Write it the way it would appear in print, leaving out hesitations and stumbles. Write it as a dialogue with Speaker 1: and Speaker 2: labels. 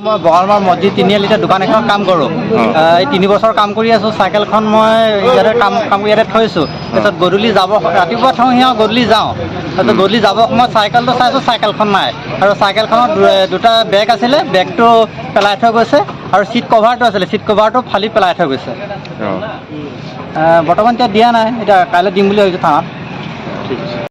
Speaker 1: মই বগালমাৰ মছজিদ তিনিআলিতে দোকান এখনত কাম কৰোঁ। এই 3 বছৰ কাম কৰি আছোঁ। চাইকেলখন মই ইয়াতে কাম কৰি ইয়াতে থৈছোঁ। তাৰপিছত গধূলি যাব, ৰাতিপুৱা থওঁ সিহঁত, গধূলি যাওঁ। তাৰপিছত গধূলি যাব সময়ত চাইকেলটো চাইছোঁ, চাইকেলখন নাই। আৰু চাইকেলখনত দুটা বেগ আছিলে, বেগটো পেলাই থৈ গৈছে। আৰু ছিট কভাৰটো আছিলে, ছিট কভাৰটো ফালি পেলাই থৈ গৈছে। বৰ্তমান এতিয়া দিয়া নাই, এতিয়া কাইলৈ দিম বুলি ভাবিছোঁ থানাত।
Speaker 2: ঠিক আছে।